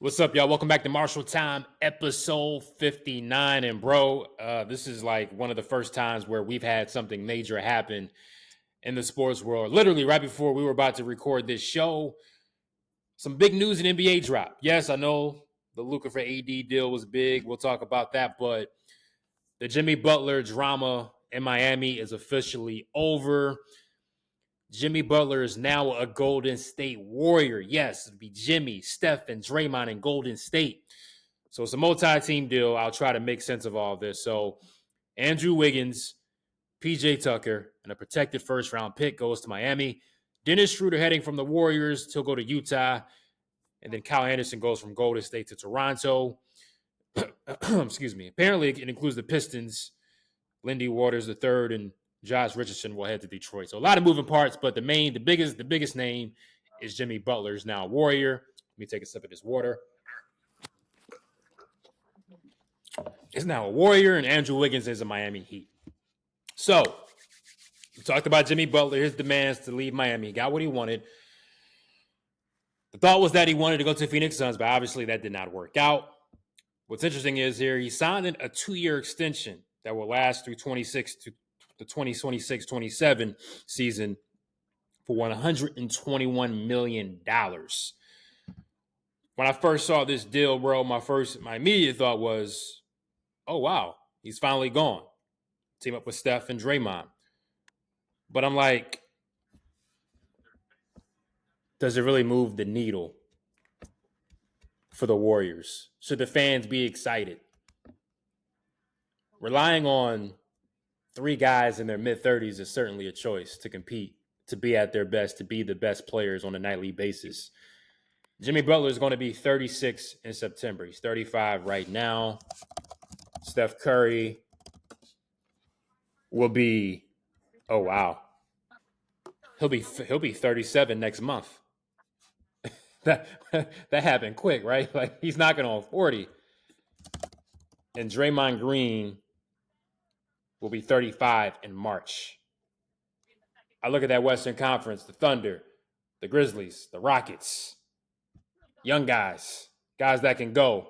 What's up, y'all? Welcome back to Marshall Time, episode 59. And, bro, this is like one of the first times where we've had something major happen in the sports world. Literally, right before we were about to record this show, some big news in NBA drop. Yes, I know the Luka for AD deal was big. We'll talk about that. But the Jimmy Butler drama in Miami is officially over. Jimmy Butler is now a Golden State Warrior. Yes, it'll be Jimmy, Steph, and Draymond in Golden State. So it's a multi-team deal. I'll try to make sense of all of this. So Andrew Wiggins, PJ Tucker, and a protected first-round pick goes to Miami. Dennis Schroeder heading from the Warriors. He'll go to Utah. And then Kyle Anderson goes from Golden State to Toronto. Excuse me. Apparently, it includes the Pistons, Lindy Waters III, and Josh Richardson will head to Detroit. So a lot of moving parts, but the biggest name is Jimmy Butler's now Warrior. Let me take a sip of this water. Is now a Warrior, and Andrew Wiggins is a Miami Heat. So we talked about Jimmy Butler, his demands to leave Miami. He got what he wanted. The thought was that he wanted to go to Phoenix Suns, but obviously that did not work out. What's interesting is here he signed a 2-year extension that will last through the 2026-27 season for $121 million. When I first saw this deal, bro, my immediate thought was, oh, wow, he's finally gone. Team up with Steph and Draymond. But I'm like, does it really move the needle for the Warriors? Should the fans be excited? Relying on 3 guys in their mid-30s is certainly a choice to compete, to be at their best, to be the best players on a nightly basis. Jimmy Butler is going to be 36 in September. He's 35 right now. Steph Curry will be, oh wow, he'll be 37 next month. that happened quick, right? Like he's knocking on 40. And Draymond Green will be 35 in March. I look at that Western Conference, the Thunder, the Grizzlies, the Rockets, young guys that can go,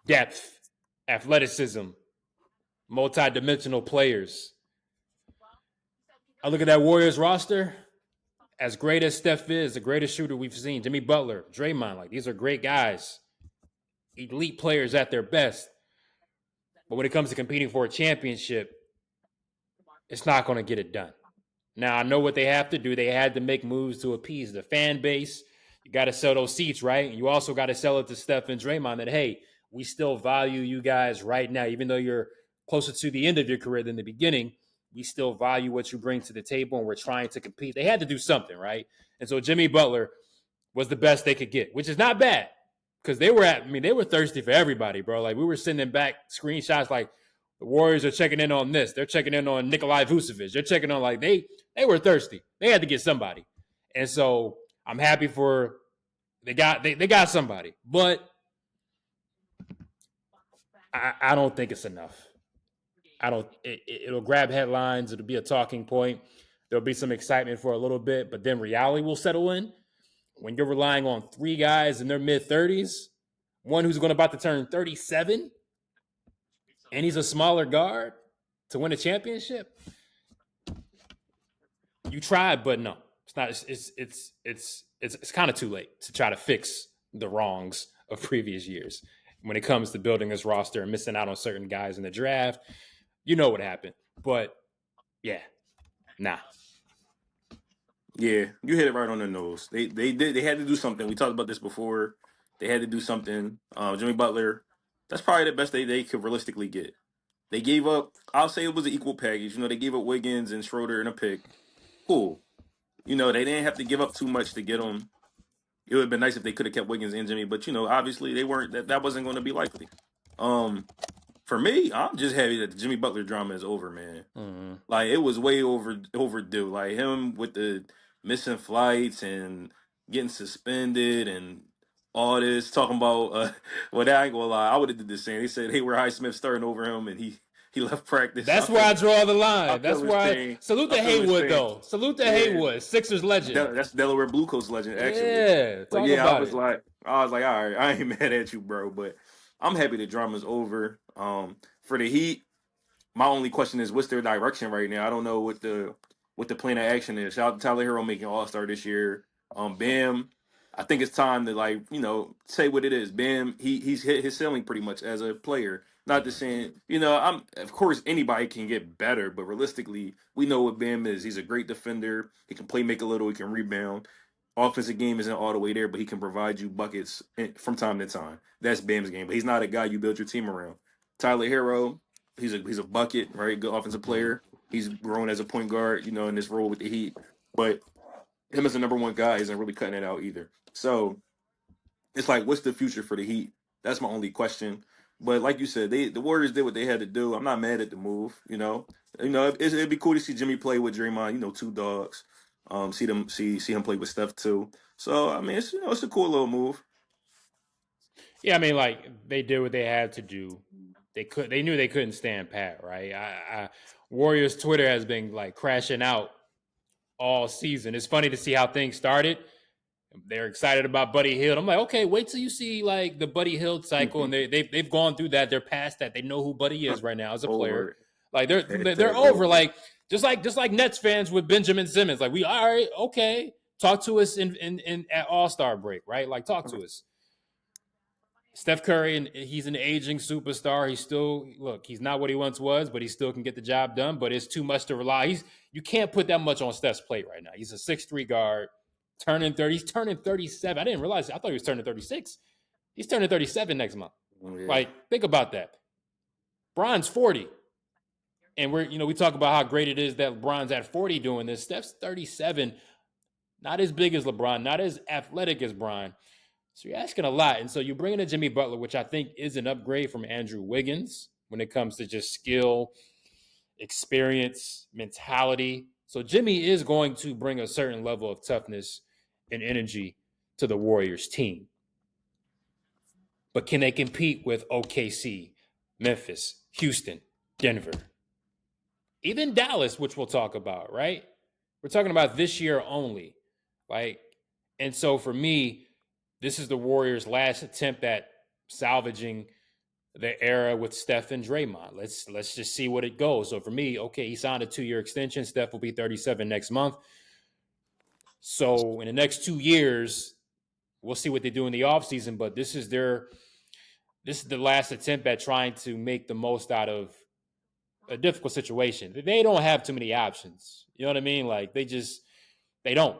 depth, athleticism, multi-dimensional players. I look at that Warriors roster, as great as Steph is, the greatest shooter we've seen, Jimmy Butler, Draymond, like these are great guys, elite players at their best. But when it comes to competing for a championship, it's not going to get it done. Now, I know what they have to do. They had to make moves to appease the fan base. You got to sell those seats, right? You also got to sell it to Steph and Draymond that, hey, we still value you guys right now. Even though you're closer to the end of your career than the beginning, we still value what you bring to the table, and we're trying to compete. They had to do something, right? And so Jimmy Butler was the best they could get, which is not bad because they were thirsty for everybody, bro. Like we were sending back screenshots like the Warriors are checking in on this. They're checking in on Nikolai Vucevic. They're checking on like they were thirsty. They had to get somebody. And so I'm happy for they got somebody. But I don't think it's enough. It'll grab headlines. It'll be a talking point. There'll be some excitement for a little bit, but then reality will settle in. When you're relying on 3 guys in their mid-30s, one who's about to turn 37, and he's a smaller guard to win a championship. You tried, but no, it's not. It's kind of too late to try to fix the wrongs of previous years when it comes to building this roster and missing out on certain guys in the draft. You know what happened, but yeah, nah. Yeah, you hit it right on the nose. They had to do something. We talked about this before. They had to do something. Jimmy Butler, that's probably the best they could realistically get. They gave up. I'll say it was an equal package. They gave up Wiggins and Schroeder and a pick. Cool. They didn't have to give up too much to get them. It would have been nice if they could have kept Wiggins and Jimmy, but obviously they weren't. That wasn't going to be likely. For me, I'm just happy that the Jimmy Butler drama is over, man. Mm-hmm. Like it was way overdue. Like him with the missing flights and getting suspended and all this talking about. Well, I ain't gonna lie, I would have did the same. They said, "Hey, we're Highsmith starting over him," and he He left practice. That's where I draw the I line. That's feel his why pain. salute I to feel his Haywood pain. though. Salute to Yeah, Haywood, Sixers legend. That's Delaware Blue Coats legend, actually. Yeah, But talk yeah, about it. I was like, all right, I ain't mad at you, bro. But I'm happy the drama's over. For the Heat, my only question is what's their direction right now? I don't know what the plan of action is. Shout out to Tyler Hero making All Star this year. Bam, I think it's time to say what it is. Bam, he's hit his ceiling pretty much as a player. Not just saying, I'm of course anybody can get better, but realistically, we know what Bam is. He's a great defender. He can play make a little. He can rebound. Offensive game isn't all the way there, but he can provide you buckets from time to time. That's Bam's game, but he's not a guy you build your team around. Tyler Hero, he's a bucket, right? Good offensive player. He's grown as a point guard, in this role with the Heat. But him as a number one guy isn't really cutting it out either. So it's like, what's the future for the Heat? That's my only question. But like you said, the Warriors did what they had to do. I'm not mad at the move. It'd be cool to see Jimmy play with Draymond. Two dogs. See him play with Steph too. So I mean, it's a cool little move. Yeah, I mean, like they did what they had to do. They knew they couldn't stand pat, right? Warriors Twitter has been like crashing out all season. It's funny to see how things started. They're excited about Buddy Hield. I'm like, okay, wait till you see like the Buddy Hield cycle, and they've gone through that. They're past that. They know who Buddy is right now as a player. Over. Like they're over. Like just like Nets fans with Benjamin Simmons. Like we all right, okay. Talk to us in at All-Star break, right? Like talk to us. Steph Curry, and he's an aging superstar. He's not what he once was, but he still can get the job done. But it's too much to rely. You can't put that much on Steph's plate right now. He's a 6'3" guard, turning 30. He's turning 37. I didn't realize. I thought he was turning 36. He's turning 37 next month. Yeah. Like, think about that. Bron's 40. And we talk about how great it is that LeBron's at 40 doing this. Steph's 37, not as big as LeBron, not as athletic as Bron. So you're asking a lot. And so you bring in a Jimmy Butler, which I think is an upgrade from Andrew Wiggins when it comes to just skill, experience, mentality. So Jimmy is going to bring a certain level of toughness and energy to the Warriors team. But can they compete with OKC, Memphis, Houston, Denver? Even Dallas, which we'll talk about, right? We're talking about this year only. And so for me, this is the Warriors' last attempt at salvaging the era with Steph and Draymond. Let's just see what it goes. So for me, okay, he signed a 2-year extension. Steph will be 37 next month. So in the next 2 years, we'll see what they do in the offseason. But this is the last attempt at trying to make the most out of a difficult situation. They don't have too many options. You know what I mean? Like they don't.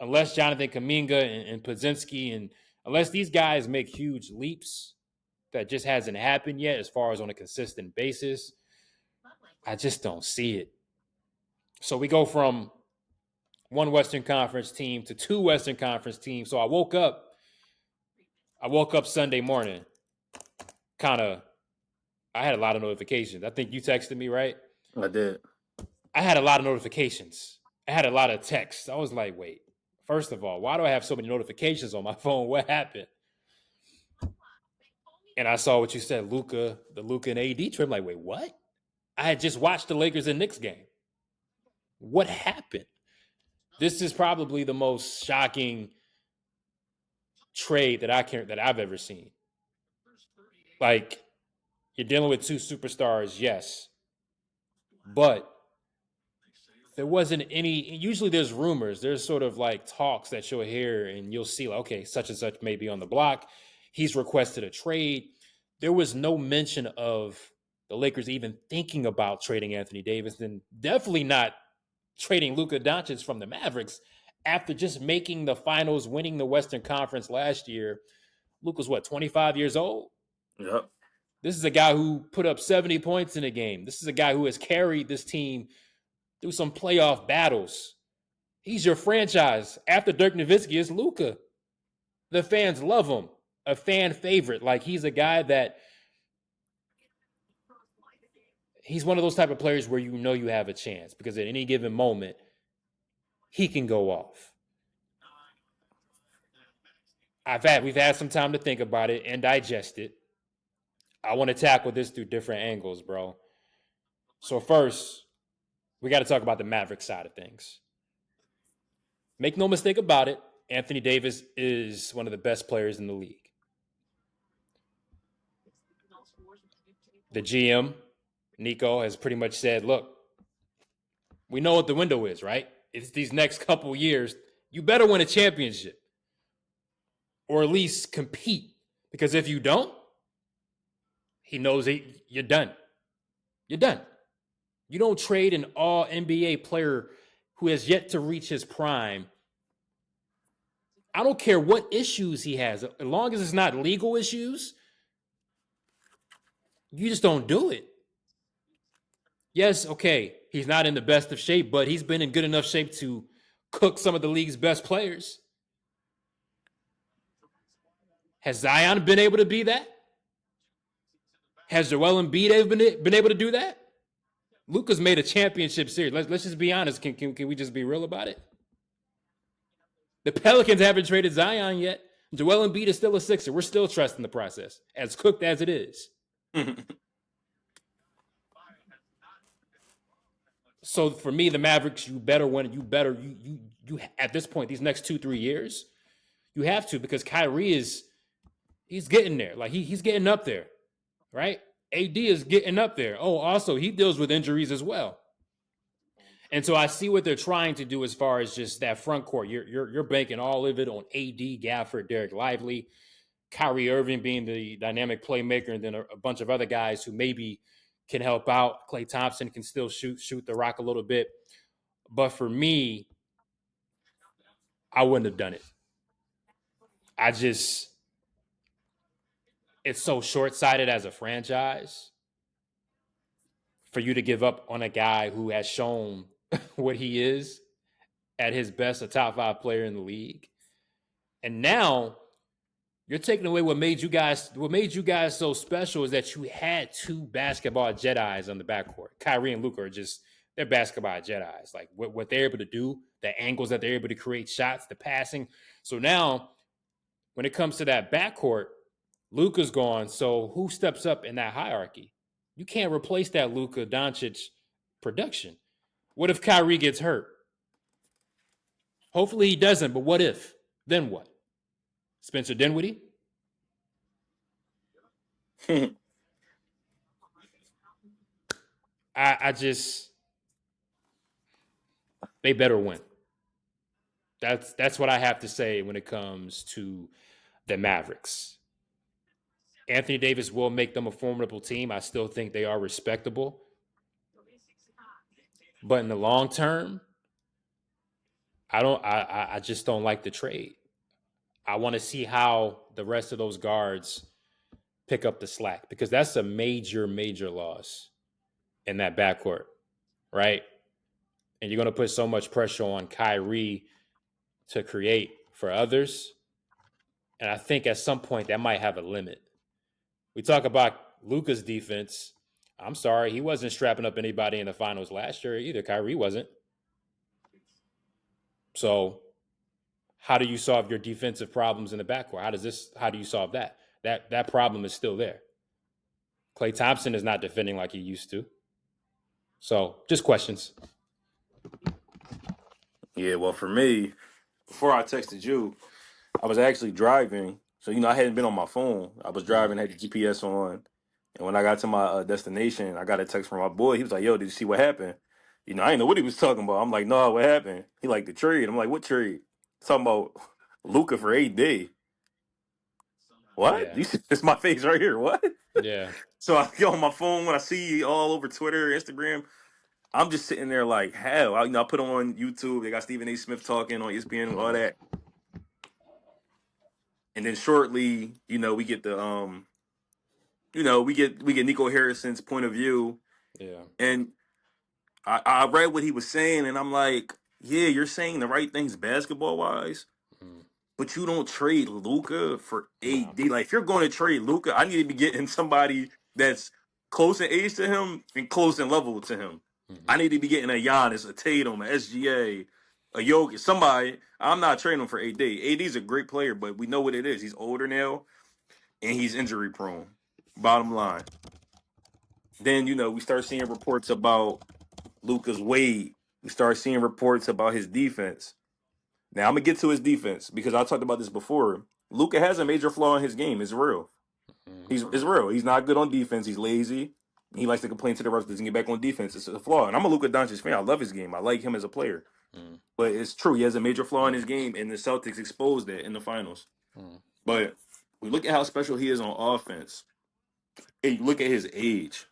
Unless Jonathan Kuminga and Podziemski, and unless these guys make huge leaps that just hasn't happened yet as far as on a consistent basis, I just don't see it. So we go from one Western Conference team to two Western Conference teams. So I woke up Sunday morning, I had a lot of notifications. I think you texted me, right? I did. I had a lot of notifications. I had a lot of texts. I was like, wait. First of all, why do I have so many notifications on my phone? What happened? And I saw what you said, the Luka and AD trip. I'm like, wait, what? I had just watched the Lakers and Knicks game. What happened? This is probably the most shocking trade that I've ever seen. Like, you're dealing with two superstars, yes. But there wasn't any. Usually there's rumors. There's sort of like talks that you'll hear and you'll see, like, okay, such and such may be on the block. He's requested a trade. There was no mention of the Lakers even thinking about trading Anthony Davis, and definitely not trading Luka Doncic from the Mavericks after just making the finals, winning the Western Conference last year. Luka's 25 years old? Yep. This is a guy who put up 70 points in a game. This is a guy who has carried this team through some playoff battles. He's your franchise. After Dirk Nowitzki, it's Luka. The fans love him. A fan favorite. Like, he's a guy that he's one of those type of players where you know you have a chance because at any given moment, he can go off. We've had some time to think about it and digest it. I want to tackle this through different angles, bro. So first, we got to talk about the Maverick side of things. Make no mistake about it, Anthony Davis is one of the best players in the league. The GM, Nico, has pretty much said, look, we know what the window is, right? It's these next couple years. You better win a championship or at least compete. Because if you don't, he knows you're done. You're done. You don't trade an all NBA player who has yet to reach his prime. I don't care what issues he has, as long as it's not legal issues, you just don't do it. Yes, okay, he's not in the best of shape, but he's been in good enough shape to cook some of the league's best players. Has Zion been able to be that? Has Joel Embiid been able to do that? Luka's made a championship series. Let's just be honest. Can we just be real about it? The Pelicans haven't traded Zion yet. Joel Embiid is still a Sixer. We're still trusting the process, as cooked as it is. So for me, the Mavericks, you better win. You at this point, these next 2-3 years, you have to, because Kyrie he's getting there. Like he's getting up there, right? AD is getting up there. Oh, also he deals with injuries as well. And so I see what they're trying to do as far as just that front court. You're banking all of it on AD, Gafford, Derek Lively, Kyrie Irving being the dynamic playmaker, and then a bunch of other guys who maybe can help out. Klay Thompson can still shoot the rock a little bit. But for me, I wouldn't have done it. It's so short-sighted as a franchise for you to give up on a guy who has shown what he is at his best, a top 5 player in the league. And now you're taking away what made you guys so special, is that you had 2 basketball Jedis on the backcourt. Kyrie and Luka are just, they're basketball Jedis. Like what they're able to do, the angles that they're able to create shots, the passing. So now when it comes to that backcourt, Luka's gone. So who steps up in that hierarchy? You can't replace that Luka Doncic production. What if Kyrie gets hurt? Hopefully he doesn't, but what if? Then what? Spencer Dinwiddie? I just, they better win. That's what I have to say when it comes to the Mavericks. Anthony Davis will make them a formidable team. I still think they are respectable. But in the long term, I just don't like the trade. I want to see how the rest of those guards pick up the slack, because that's a major, major loss in that backcourt, right? And you're going to put so much pressure on Kyrie to create for others. And I think at some point that might have a limit. We talk about Luka's defense. I'm sorry, he wasn't strapping up anybody in the finals last year either. Kyrie wasn't. So how do you solve your defensive problems in the backcourt? How do you solve that? That problem is still there. Klay Thompson is not defending like he used to. So just questions. Yeah, well, for me, before I texted you, I was actually driving. So, I hadn't been on my phone. I was driving, had the GPS on. And when I got to my destination, I got a text from my boy. He was like, yo, did you see what happened? I didn't know what he was talking about. I'm like, no, what happened? He like, the trade. I'm like, what trade? Talking about Luka for AD. What? Yeah. It's my face right here. What? Yeah. So I go on my phone when I see all over Twitter, Instagram. I'm just sitting there like, hell. I put on YouTube. They got Stephen A. Smith talking on ESPN and all that. And then shortly, we get the we get Nico Harrison's point of view. Yeah. And I read what he was saying, and I'm like, yeah, you're saying the right things basketball wise, but you don't trade Luka for AD. No. Like, if you're going to trade Luka, I need to be getting somebody that's close in age to him and close in level to him. I need to be getting a Giannis, a Tatum, a SGA, a Jokic, somebody. I'm not trading him for AD. AD's a great player, but we know what it is. He's older now, and he's injury prone. Bottom line. Then we start seeing reports about Luka's weight. We start seeing reports about his defense. Now I'm gonna get to his defense because I talked about this before. Luka has a major flaw in his game. It's real. Mm, It's real. He's not good on defense. He's lazy. He likes to complain to the refs. Doesn't get back on defense. It's a flaw. And I'm a Luka Doncic fan. I love his game. I like him as a player. mm, But it's true. He has a major flaw in his game, and the Celtics exposed that in the finals. mm, But we look at how special he is on offense. And you look at his age.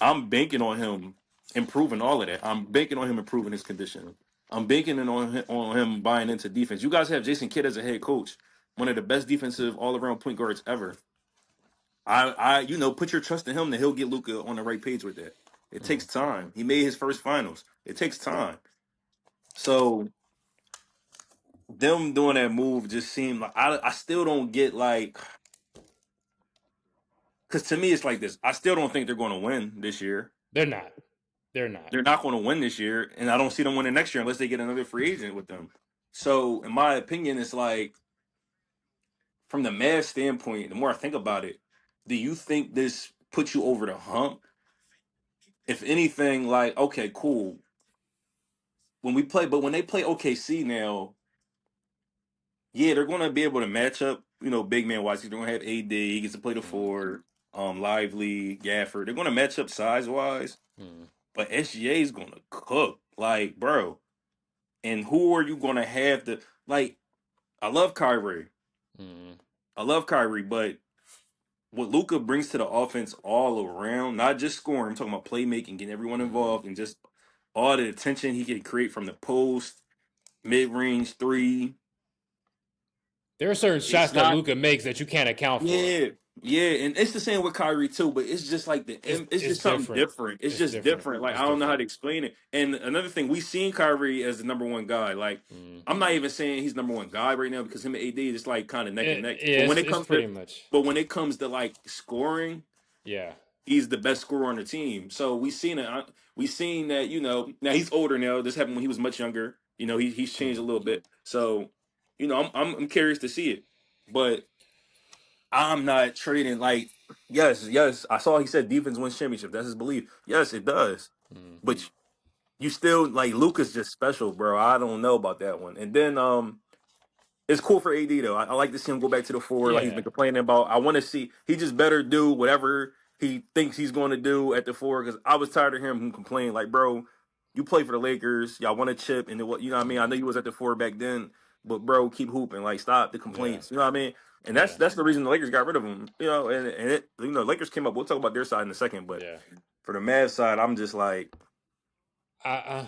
I'm banking on him improving all of that. I'm banking on him improving his condition. I'm banking on him buying into defense. You guys have Jason Kidd as a head coach, one of the best defensive all around point guards ever. Put your trust in him that he'll get Luka on the right page with that. It takes mm. time. He made his first finals. It takes time. So them doing that move just seemed like I still don't get like because to me it's like this. I still don't think they're going to win this year. They're not. They're not. They're not going to win this year, and I don't see them winning next year unless they get another free agent with them. So, in my opinion, it's like from the Mavs standpoint, the more I think about it, do you think this puts you over the hump? If anything, like okay, cool. When they play OKC now, yeah, they're going to be able to match up. Big man wise, they're going to have AD. He gets to play the Mm, four. Lively, Gafford. They're going to match up size wise, mm, but SGA is going to cook. Like, bro, and who are you going to have to like? I love Kyrie. mm, I love Kyrie, but what Luca brings to the offense all around, not just scoring, I'm talking about playmaking, getting everyone mm. involved, and just all the attention he can create from the post, mid range three. There are certain It's shots that not, Luca makes that you can't account for. yeah, yeah, and it's the same with Kyrie too, but it's just like it's It's just something different. different. It's It's just different. different. Like It's I don't know how different. to explain it. And another thing, we seen Kyrie as the number one guy. Like Mm. I'm not even saying he's number one guy right now because him and AD is like kind of neck and neck. Yeah, it's pretty much. But when it comes to like scoring, Yeah. he's the best scorer on the team. So we seen it. We seen that. Now he's older now. This happened when he was much younger. He's changed a Mm. little bit. So I'm curious to see it, but I'm not trading. Like yes, I saw he said defense wins championship. That's his belief. Yes, it does. Mm. But you still like Luka's just special, bro. I don't know about that one. And then it's cool for AD though. I like to see him go back to the forward like he's Yeah. been complaining about. I want to see he just better do whatever he thinks he's going to do at the forward because I was tired of hearing him complain. Like, bro, you play for the Lakers, y'all want a chip, and what what I mean. I know Mm. you was at the forward back then, but bro, keep hooping. Like, stop the Yeah. complaints. You know what I mean? And that's Yeah. that's the reason the Lakers got rid of him. Lakers came up. We'll talk about their side in a second, but Yeah. for the Mavs side, I'm just like. I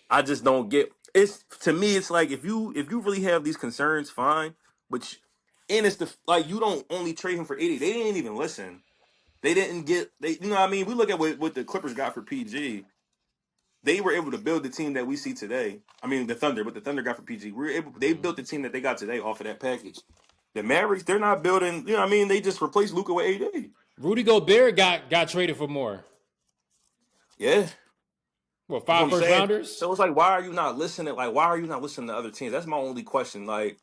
I just don't get it's to me it's like if you really have these concerns, fine. But and it's the like you don't only trade him for 80. They didn't even listen. They didn't get they you know what I mean? We look at what the Clippers got for PG. They were able to build the team that we see today. I mean the Thunder, what the Thunder got for PG. They mm. built the team that they got today off of that package. The Mavericks, they're not building, you know what I mean? They just replaced Luca with AD. Rudy Gobert got traded for more. Yeah. What, That's what five I'm first saying. rounders? So it's like, why are you not listening? Like, why are you not listening to other teams? That's my only question. Like,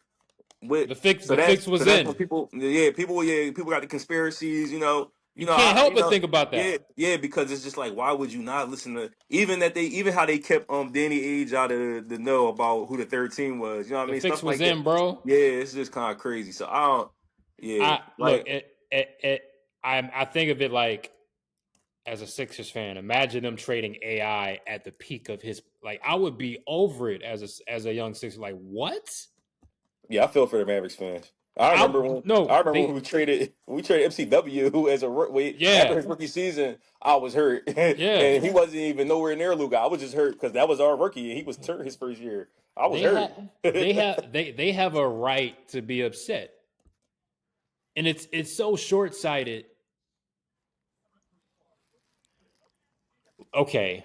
with The fix so was that's when in. people got the conspiracies. You can't help but think about Yeah, that. yeah, because it's just like, why would you not listen to even how they kept Danny Age out of the know about who the third team was. You know what I The mean? fix Stuff was like that. in, bro. Yeah, it's just kind of crazy. So I don't. Yeah, I look like I think of it like as a Sixers fan, imagine them trading AI at the peak of his. Like, I would be over it as a young Sixer. Like, what? yeah, I feel for the Mavericks fans. Like, I remember when no, we traded MCW who as a wait after yeah, his rookie season. I was hurt yeah. and he wasn't even nowhere near Luka. I was just hurt because that was our rookie and he was hurt his first year. I was They hurt. have they have a right to be upset, and it's so short sighted. Okay,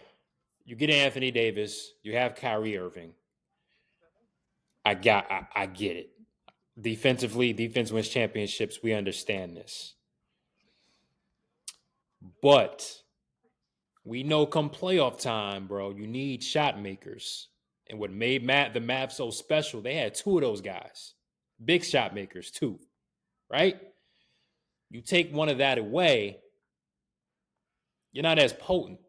you get Anthony Davis, you have Kyrie Irving. I get it. Defensively, defense wins championships. We understand this. But we know come playoff time, bro, you need shot makers. And what made the Mavs so special, they had two of those guys. Big shot makers, too. Right? You take one of that away, You're not as potent.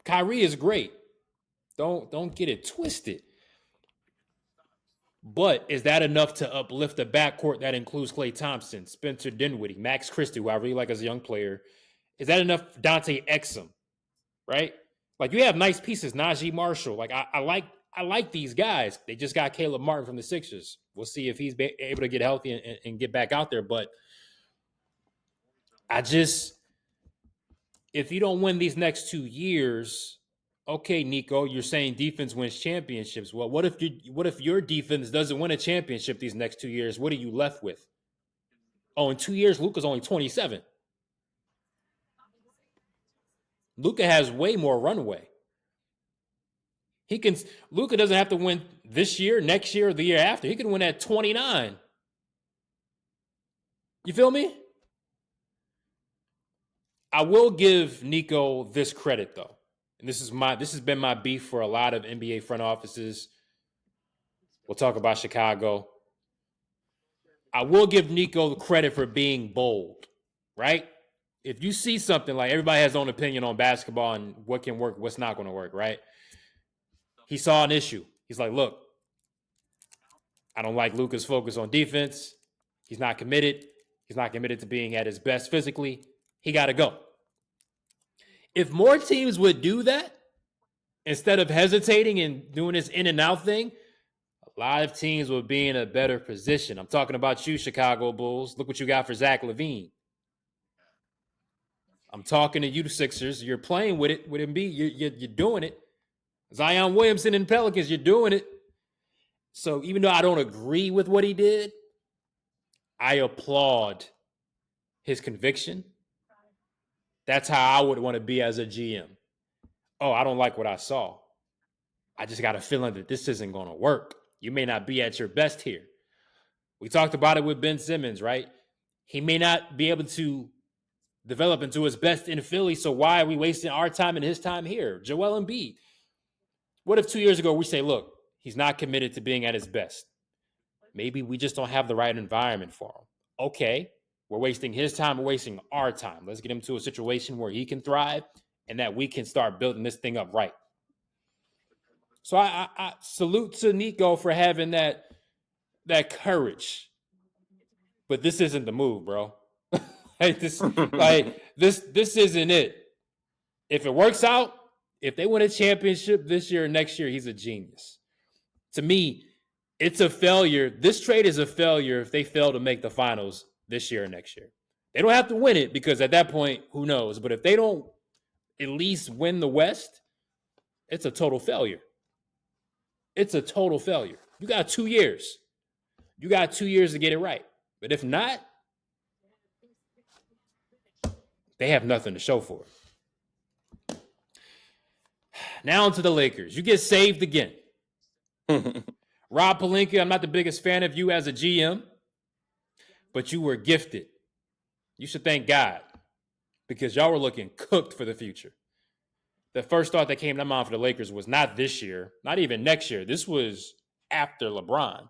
Kyrie is great. Don't get it twisted. But is that enough to uplift a backcourt that includes Klay Thompson, Spencer Dinwiddie, Max Christie, who I really like as a young player? Is that enough for Dante Exum, right? Like you have nice pieces, Najee Marshall. Like I like these guys. They just got Caleb Martin from the Sixers. We'll see if he's able to get healthy and get back out there. But if you don't win these next 2 years, okay, Nico, you're saying defense wins championships. Well, what if your defense doesn't win a championship these next 2 years? What are you left with? Oh, in 2 years, Luka's only 27. Luka has way more runway. Luka doesn't have to win this year, next year, or the year after. He can win at 29. You feel me? I will give Nico this credit though. And this has been my beef for a lot of NBA front offices. We'll talk about Chicago. I will give Nico the credit for being bold, right? If you see something, like everybody has their own opinion on basketball and what can work, what's not going to work, right? He saw an issue. He's like, look, I don't like Luka's focus on defense. He's not committed. He's not committed to being at his best physically. He got to go. If more teams would do that, instead of hesitating and doing this in and out thing, a lot of teams would be in a better position. I'm talking about you, Chicago Bulls. Look what you got for Zach LaVine. I'm talking to you, the Sixers. You're playing with it, with Embiid. You're doing it. Zion Williamson and Pelicans, you're doing it. So even though I don't agree with what he did, I applaud his conviction. That's how I would want to be as a GM. Oh, I don't like what I saw. I just got a feeling that this isn't going to work. You may not be at your best here. We talked about it with Ben Simmons, right? He may not be able to develop into his best in Philly, so why are we wasting our time and his time here? Joel Embiid. What if 2 years ago we say, look, he's not committed to being at his best? Maybe we just don't have the right environment for him. Okay, we're wasting his time, we're wasting our time. Let's get him to a situation where he can thrive and that we can start building this thing up right. So I salute to Nico for having that courage. But this isn't the move, bro. this isn't it. If it works out, if they win a championship this year or next year, he's a genius. To me, it's a failure. This trade is a failure if they fail to make the finals this year or next year. They don't have to win it because at that point, who knows? But if they don't at least win the West, it's a total failure. It's a total failure. You got 2 years. You got 2 years to get it right. But if not, they have nothing to show for it. Now on to the Lakers. You get saved again. Rob Pelinka, I'm not the biggest fan of you as a GM, but you were gifted. You should thank God because y'all were looking cooked for the future. The first thought that came to mind for the Lakers was not this year, not even next year. This was after LeBron.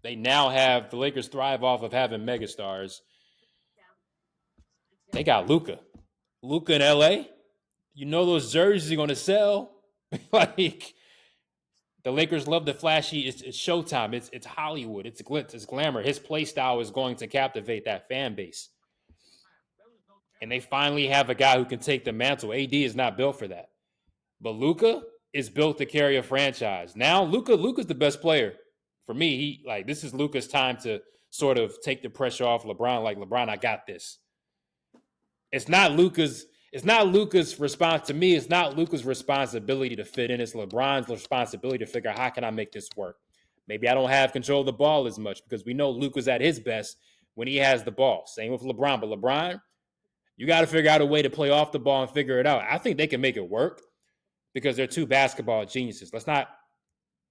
They now have, the Lakers thrive off of having megastars. They got Luka. Luka in LA. You know those jerseys are going to sell. Like, the Lakers love the flashy. It's Showtime. It's Hollywood. It's glitz. It's glamour. His play style is going to captivate that fan base. And they finally have a guy who can take the mantle. AD is not built for that. But Luka is built to carry a franchise. Now, Luka's the best player. For me, this is Luka's time to sort of take the pressure off LeBron. Like, LeBron, I got this. It's not Luka's response to me. It's not Luka's responsibility to fit in. It's LeBron's responsibility to figure out how can I make this work. Maybe I don't have control of the ball as much because we know Luka's at his best when he has the ball. Same with LeBron. But LeBron, you got to figure out a way to play off the ball and figure it out. I think they can make it work because they're two basketball geniuses. Let's not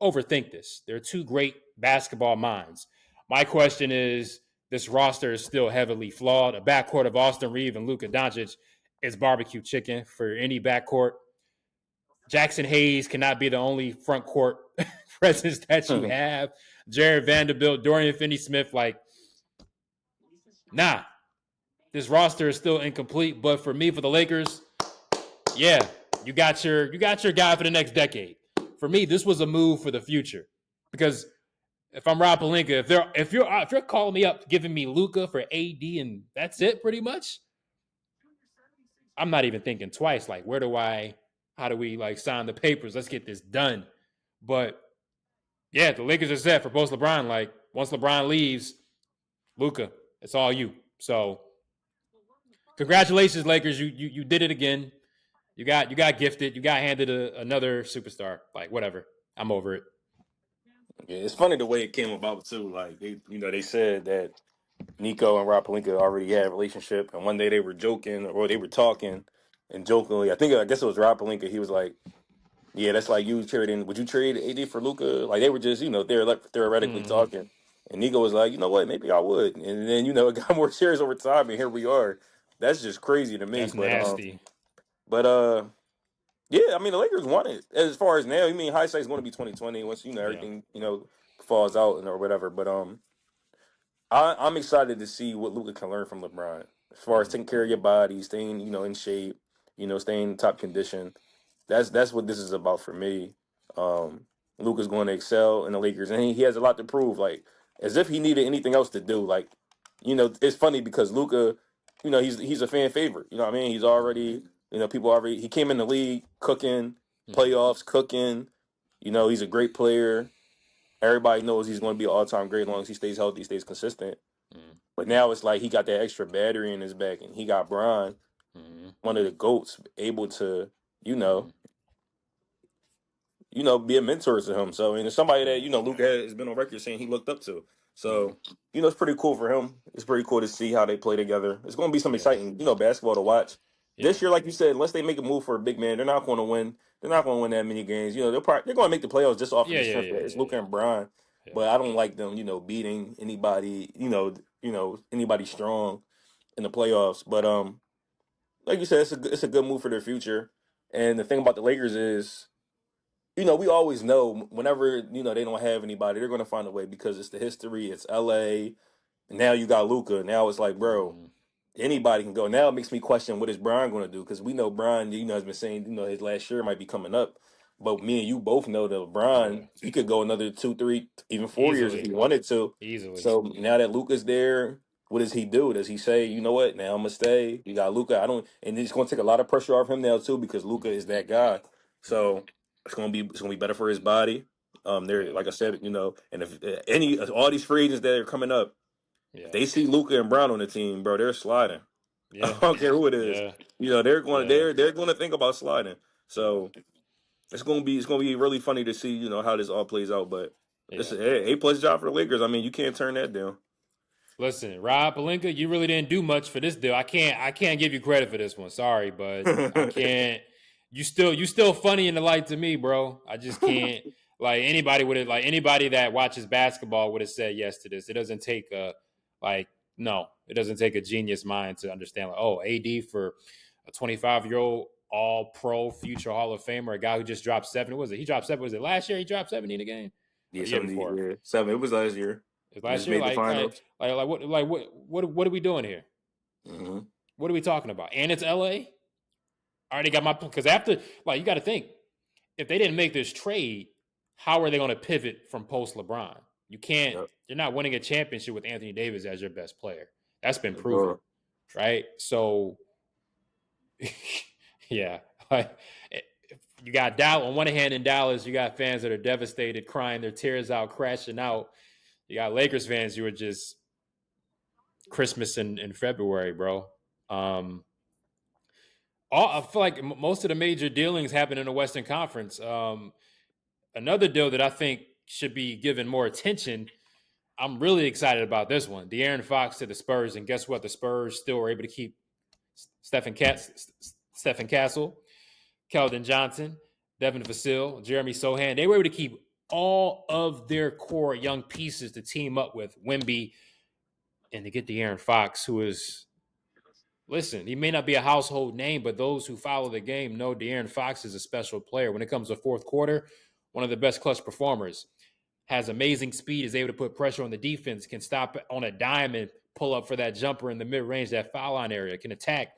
overthink this. They're two great basketball minds. My question is, this roster is still heavily flawed. A backcourt of Austin Reeves and Luka Doncic is barbecue chicken for any backcourt. Jackson Hayes cannot be the only front court presence that you have. Jared Vanderbilt, Dorian Finney-Smith, nah. this roster is still incomplete. But for me, for the Lakers, yeah, you got your guy for the next decade. For me, this was a move for the future because if I'm Rob Pelinka, if you're calling me up giving me Luka for AD and that's it pretty much, I'm not even thinking twice. Like, how do we like sign the papers? Let's get this done. But yeah, the Lakers are set for post LeBron. Like, once LeBron leaves, Luka, it's all you. So congratulations, Lakers. You did it again. You got gifted. You got handed another superstar. Like, whatever. I'm over it. Yeah, it's funny the way it came about too. Like they said that Nico and Rob Pelinka already had a relationship, and one day they were joking or they were talking, and jokingly, I guess it was Rob Pelinka. He was like, "Yeah, that's like you trading. Would you trade AD for Luca?" Like they were just theoretically Mm-hmm. talking, and Nico was like, "You know what? Maybe I would." And then it got more serious over time, and here we are. That's just crazy to me. That's nasty. But yeah, I mean the Lakers won it. As far as now, you mean hindsight's going to be 2020 once Yeah. everything falls out and or whatever. But I'm excited to see what Luka can learn from LeBron as far as Mm-hmm. taking care of your body, staying in shape, staying in top condition. That's what this is about for me. Luka's going to excel in the Lakers, and he has a lot to prove. Like as if he needed anything else to do. Like it's funny because Luka, he's a fan favorite. You know what I mean? He's Mm-hmm. already people already he came in the league cooking, Mm-hmm. playoffs cooking. He's a great player. Everybody knows he's going to be an all-time great as long as he stays healthy, stays consistent. But now it's like he got that extra battery in his back, and he got Bron, Mm-hmm. one of the goats, able to, you Mm-hmm. know, be a mentor to him. So, and it's somebody that Yeah. Luke has been on record saying he looked up to. Mm-hmm. So, it's pretty cool for him. It's pretty cool to see how they play together. It's going to be some Yeah. exciting, basketball to watch Yeah. this year. Like you said, unless they make a move for a big man, they're not going to win. They're not going to win that many games. They're going to make the playoffs just off of Yeah. the Yeah. strength Yeah. that it's Yeah. Luke and Bron. Yeah. But I don't like them, beating anybody, anybody strong in the playoffs. But like you said, it's a good move for their future. And the thing about the Lakers is, we always know whenever they don't have anybody, they're going to find a way because it's the history. It's LA. And now you got Luca. Now it's like, bro, Mm-hmm. anybody can go. Now it makes me question what is Brian going to do because we know Brian, has been saying his last year might be coming up. But me and you both know that Yeah. LeBron, he could go another 2, 3, even 4 years if Easily. he wanted to. Easily. So now that Luca's there, what does he do? Does he say, you know what, now I'm gonna stay? You got Luca. I don't, and it's gonna take a lot of pressure off him now too because Luca is that guy. Mm-hmm. So it's gonna be better for his body. There, Yeah. like I said, and if any all these free agents that are coming up, if Yeah. they see Luca and Brown on the team, bro, they're sliding. I Yeah. don't care who it is. Yeah. They're going Yeah. they're going to think about sliding. Yeah. So it's gonna be really funny to see how this all plays out. But it's Yeah. an A plus job for the Lakers. I mean, you can't turn that down. Listen, Rob Pelinka, you really didn't do much for this deal. I can't give you credit for this one. Sorry, but I can't. You still funny in the light to me, bro. I just can't. Like anybody that watches basketball would have said yes to this. It doesn't take like no, it doesn't take a genius mind to understand. Like, oh, AD for a 25-year-old All Pro future Hall of Famer, a guy who just dropped 70. What was it? He dropped 7. Was it last year? He dropped 70 in the game, or Yeah, the year 70, before? yeah, 7. It was last year. It was They last just year. made the finals. What are we doing here? Hmm. What are we talking about? And it's LA. I already got my because after you got to think if they didn't make this trade, how are they going to pivot from post LeBron? You can't. Yep. You're not winning a championship with Anthony Davis as your best player. That's been proven, Bro. right? So, yeah, like you got Dallas on one hand in Dallas, you got fans that are devastated, crying their tears out, crashing out. You got Lakers fans who are just Christmas in February, bro. I feel like most of the major dealings happen in the Western Conference. Another deal that I think should be given more attention. I'm really excited about this one. De'Aaron Fox to the Spurs, and guess what? The Spurs still were able to keep Stephen Castle, Keldon Johnson, Devin Vassell, Jeremy Sohan. They were able to keep all of their core young pieces to team up with Wemby and to get De'Aaron Fox, who is listen, he may not be a household name, but those who follow the game know De'Aaron Fox is a special player. When it comes to fourth quarter, one of the best clutch performers. Has amazing speed, is able to put pressure on the defense, can stop on a dime and pull up for that jumper in the mid range, that foul line area, can attack.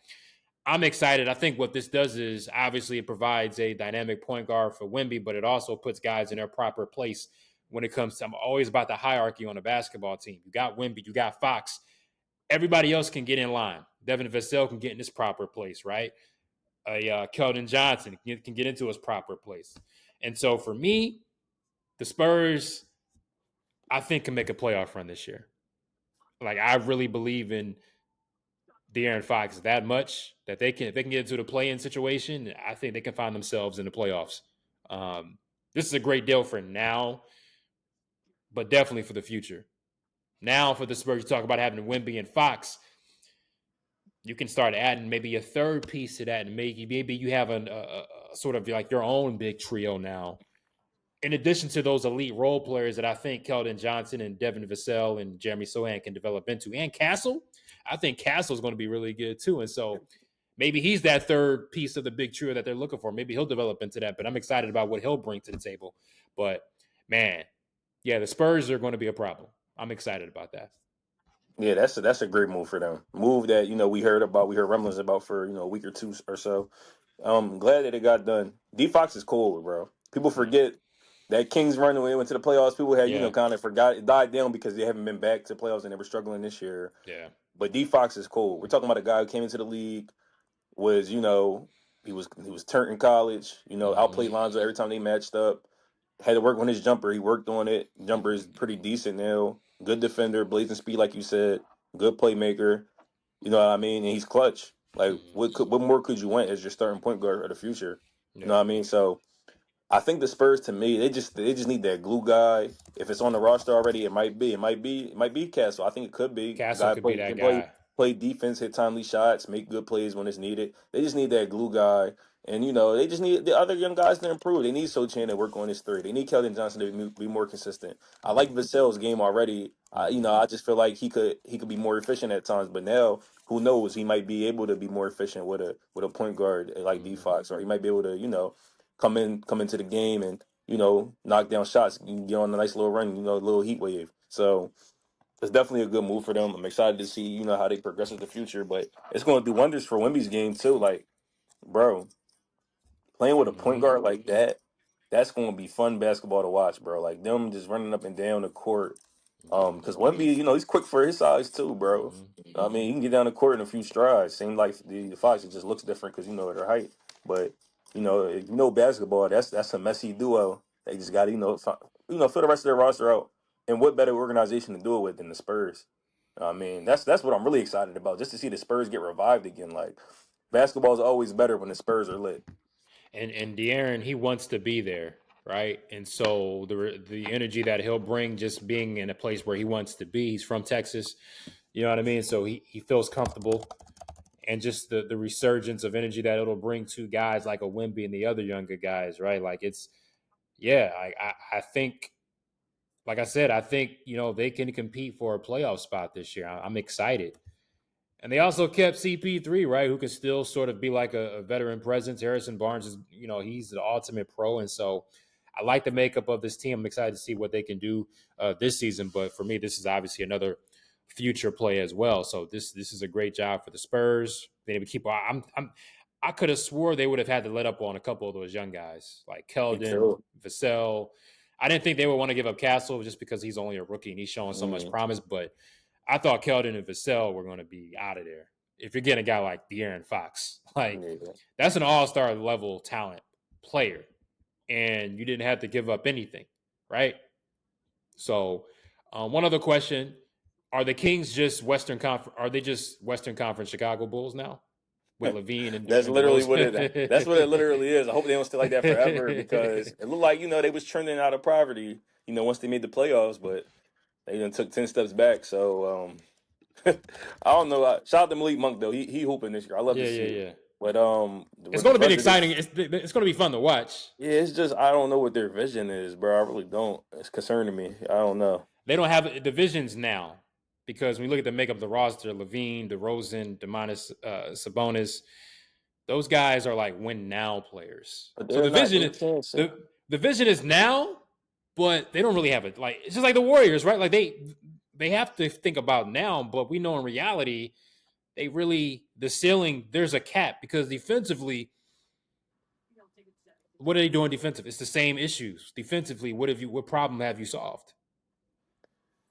I'm excited. I think what this does is obviously it provides a dynamic point guard for Wemby, but it also puts guys in their proper place when it comes to, I'm always about the hierarchy on a basketball team. You got Wemby, you got Fox. Everybody else can get in line. Devin Vassell can get in his proper place, right? Keldon Johnson can get into his proper place. And so for me, the Spurs, I think, can make a playoff run this year. Like, I really believe in De'Aaron Fox that much that if they can get into the play-in situation, I think they can find themselves in the playoffs. This is a great deal for now, but definitely for the future. Now for the Spurs, you talk about having Wemby and Fox. You can start adding maybe a third piece to that, and maybe you have a sort of like your own big trio now. In addition to those elite role players that I think Keldon Johnson and Devin Vassell and Jeremy Sohan can develop into, and Castle, I think Castle's going to be really good too. And so maybe he's that third piece of the big trio that they're looking for. Maybe he'll develop into that, but I'm excited about what he'll bring to the table. But man, yeah, the Spurs are going to be a problem. I'm excited about that. Yeah, that's a great move for them. Move that we heard rumblings about for a week or two or so. I'm glad that it got done. D Fox is cool, bro. People forget that Kings run when they went to the playoffs. People had kind of forgot, it died down because they haven't been back to playoffs and they were struggling this year. Yeah, but D Fox is cool. We're talking about a guy who came into the league, was he was turned in college. Outplayed Lonzo every time they matched up. Had to work on his jumper. He worked on it. Jumper is pretty decent now. Good defender, blazing speed, like you said. Good playmaker. You know what I mean? And he's clutch. Like, what more could you want as your starting point guard of the future? You know what I mean? So I think the Spurs, to me, they just need that glue guy. If it's on the roster already, it might be Castle. I think it could be. Castle could be that guy. Play defense, hit timely shots, make good plays when it's needed. They just need that glue guy. And, they just need the other young guys to improve. They need Sochan to work on his three. They need Keldon Johnson to be more consistent. I like Vassell's game already. I just feel like he could be more efficient at times. But now, who knows? He might be able to be more efficient with a point guard like D Fox, or he might be able to come into the game and knock down shots. You can get on a nice little run, a little heat wave. So it's definitely a good move for them. I'm excited to see how they progress in the future. But it's going to do wonders for Wemby's game too. Like, bro, playing with a point guard like that, that's going to be fun basketball to watch, bro. Like them just running up and down the court. Because Wemby, he's quick for his size too, bro. I mean, he can get down the court in a few strides. Same like the Fox, it just looks different because their height. But if basketball, that's a messy duo. They just got to fill the rest of their roster out. And what better organization to do it with than the Spurs? I mean, that's what I'm really excited about, just to see the Spurs get revived again. Like, basketball is always better when the Spurs are lit. And De'Aaron, he wants to be there, right? And so the energy that he'll bring just being in a place where he wants to be. He's from Texas, you know what I mean? So he feels comfortable. And just the resurgence of energy that it'll bring to guys like a Wemby and the other younger guys, right? Like I think, like I said, I think, they can compete for a playoff spot this year. I'm excited. And they also kept CP3, right, who can still sort of be like a veteran presence. Harrison Barnes is, he's the ultimate pro. And so I like the makeup of this team. I'm excited to see what they can do this season. But for me, this is obviously another future play as well. So this is a great job for the Spurs. They would keep. I could have swore they would have had to let up on a couple of those young guys like Keldon, Vassell. I didn't think they would want to give up Castle just because he's only a rookie and he's showing so much promise. But I thought Keldon and Vassell were going to be out of there. If you're getting a guy like De'Aaron Fox, that's an all-star level talent player, and you didn't have to give up anything, right? So, one other question: are the Kings just Western Conference? Are they just Western Conference Chicago Bulls now with LaVine? And that's literally what it. That's what it literally is. I hope they don't stay like that forever because it looked like they was trending out of poverty. Once they made the playoffs, but they then took 10 steps back. So I don't know. Shout out to Malik Monk though. He hooping this year. I love to see it. Yeah. But it's going to be exciting. It's going to be fun to watch. Yeah, it's just I don't know what their vision is, bro. I really don't. It's concerning me. I don't know. They don't have divisions now because when you look at the makeup of the roster, LaVine, DeRozan, Domantas Sabonis, those guys are like win now players. So the vision is now, but they don't really have it. Like it's just like the Warriors, right? Like they have to think about now, but we know in reality, the ceiling, there's a cap because defensively, what are they doing defensively? It's the same issues. Defensively, what problem have you solved?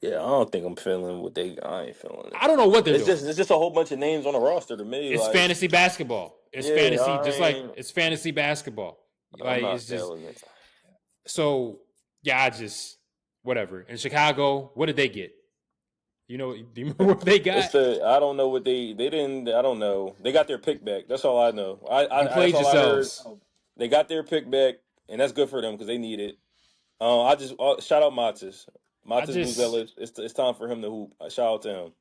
Yeah, I don't think I'm feeling what they. I ain't feeling it. I don't know what they're It's doing. just a whole bunch of names on the roster to me. It's Like, fantasy basketball. It's yeah, fantasy, just like it's fantasy basketball. I'm Like not it's just feeling it. so. Yeah, I just whatever. In Chicago, what did they get? Do you remember what they It's got? the I don't know what they didn't. I don't know. They got their pick back. That's all I know. You That's played all I heard. yourselves. They got their pick back, and that's good for them because they need it. I just shout out Matas. I Matas just Buzelis. It's time for him to hoop. Shout out to him.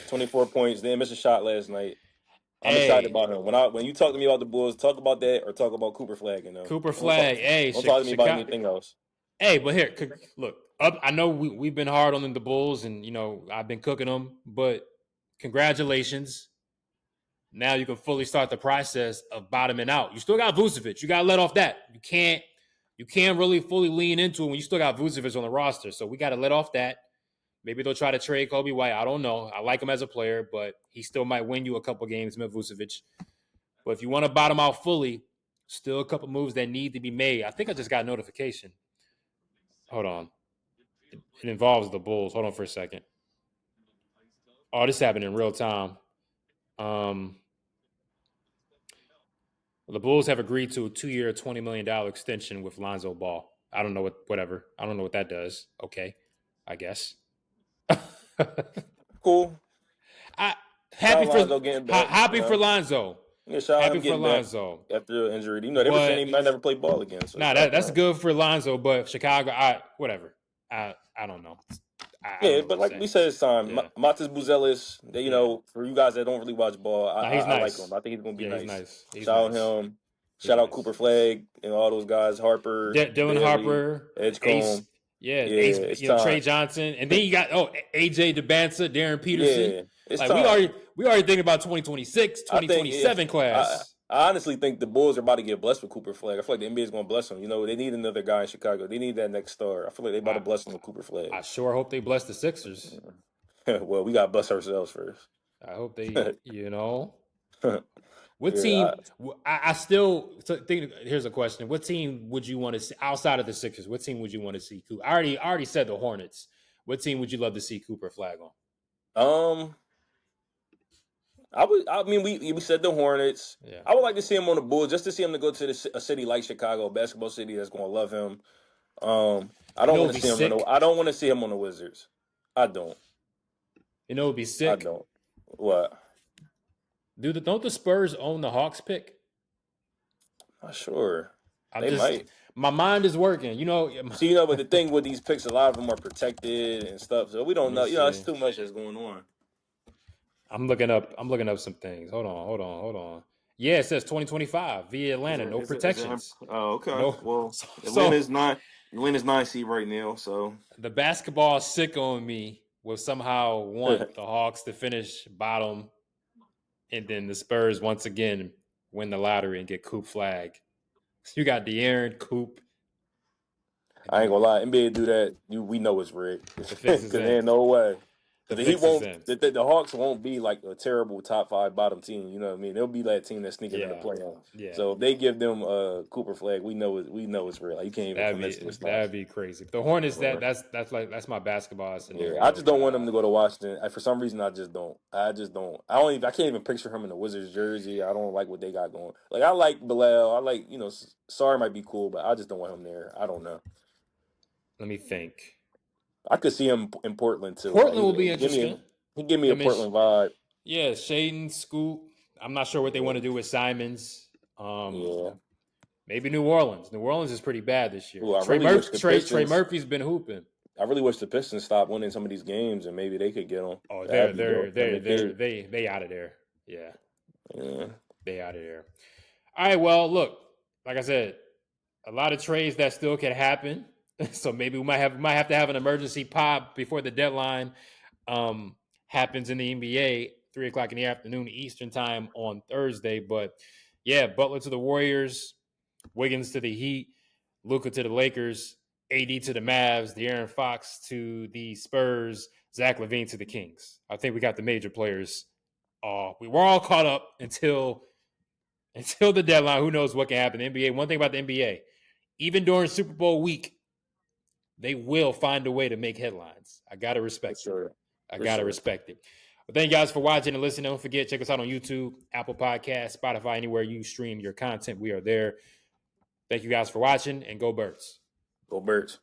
24 points. They missed a shot last night. I'm excited hey about him. When you talk to me about the Bulls, talk about that or talk about Cooper Flag. You know, Cooper Flag. Hey, don't talk to me about Chicago. anything else. Hey, but here, look. I know we've been hard on the Bulls, and I've been cooking them. But congratulations. Now you can fully start the process of bottoming out. You still got Vucevic. You got to let off that. You can't really fully lean into it when you still got Vucevic on the roster. So we got to let off that. Maybe they'll try to trade Kobe White. I don't know. I like him as a player, but he still might win you a couple games, with Vucevic. But if you want to bottom out fully, still a couple moves that need to be made. I think I just got a notification. Hold on. It involves the Bulls. Hold on for a second. Oh, this happened in real time. The Bulls have agreed to a 2-year, $20 million extension with Lonzo Ball. I don't know whatever. I don't know what that does. Okay, I guess. Cool. Happy Lonzo getting back, for Lonzo. Yeah, shout out Happy him for getting back Lonzo. after the injury. They were saying he might never play ball again. So that's good for Lonzo, but Chicago, whatever. I don't know. But like we said, it's time. Yeah. Matas Buzelis, for you guys that don't really watch ball, I nice. like him. I think he's going to be nice. He's Shout nice. out him. Shout out Cooper Flag and all those guys. Harper, Dylan Bailey, Harper, Edgecombe. Ace, Trey Johnson, and then you got AJ DeBanza, Darren Peterson. Yeah, it's like time. we already thinking about 2026, 2027 class. I honestly think the Bulls are about to get blessed with Cooper Flag. I feel like the NBA is going to bless him. They need another guy in Chicago. They need that next star. I feel like they're about to bless him with Cooper Flag. I sure hope they bless the Sixers. Well, we got to bless ourselves first. I hope they, What team? I still think. Here's a question: what team would you want to see outside of the Sixers? What team would you want to see? I already said the Hornets. What team would you love to see Cooper Flag on? We said the Hornets. Yeah. I would like to see him on the Bulls, just to see him to go to a city like Chicago, a basketball city that's going to love him. I don't want to see him. I don't want to see him on the Wizards. I don't. It'd be sick. I don't. What? Don't the Spurs own the Hawks pick? Not sure. They might. My mind is working. See, but the thing with these picks, a lot of them are protected and stuff, so we don't know. It's too much that's going on. I'm looking up some things. Hold on. Yeah, it says 2025 via Atlanta. No protections. Okay. No. Well, Atlanta's 9 seed right now, so the basketball sick on me will somehow want the Hawks to finish bottom, and then the Spurs once again win the lottery and get Coop Flag. You got De'Aaron, Coop. I ain't gonna lie, NBA do that. We know it's rigged. Because there ain't no way. The Hawks won't be like a terrible top 5 bottom team. You know what I mean? They'll be that team that's sneaking in the playoffs. Yeah. So if they give them Cooper Flag, we know it's real. Like, you can't even convince this. That'd be crazy. The Hornets, that's my basketball scenario. Yeah, I just don't want them to go to Washington. For some reason, I just don't. I can't even picture him in the Wizards jersey. I don't like what they got going. Like, I like Bilal. I like, Sarr might be cool, but I just don't want him there. I don't know. Let me think. I could see him in Portland too. Portland will be interesting. He give me a Portland vibe. Yeah, Shaedon, Scoot. I'm not sure what they want to do with Simons. Maybe New Orleans. New Orleans is pretty bad this year. Trey Murphy's been hooping. I really wish the Pistons stopped winning some of these games and maybe they could get them. Oh, they out of there. Yeah. They out of there. All right. Well, look, like I said, a lot of trades that still can happen. So maybe we might have to have an emergency pod before the deadline happens in the NBA, 3:00 in the afternoon Eastern time on Thursday. But yeah, Butler to the Warriors, Wiggins to the Heat, Luka to the Lakers. AD to the Mavs, De'Aaron Fox to the Spurs, Zach LaVine to the Kings. I think we got the major players. We were all caught up until the deadline. Who knows what can happen? The NBA. One thing about the NBA, even during Super Bowl week, they will find a way to make headlines. I gotta respect sure. it. I gotta respect it. But thank you guys for watching and listening. Don't forget, check us out on YouTube, Apple Podcasts, Spotify, anywhere you stream your content. We are there. Thank you guys for watching, and go Birds. Go Birds.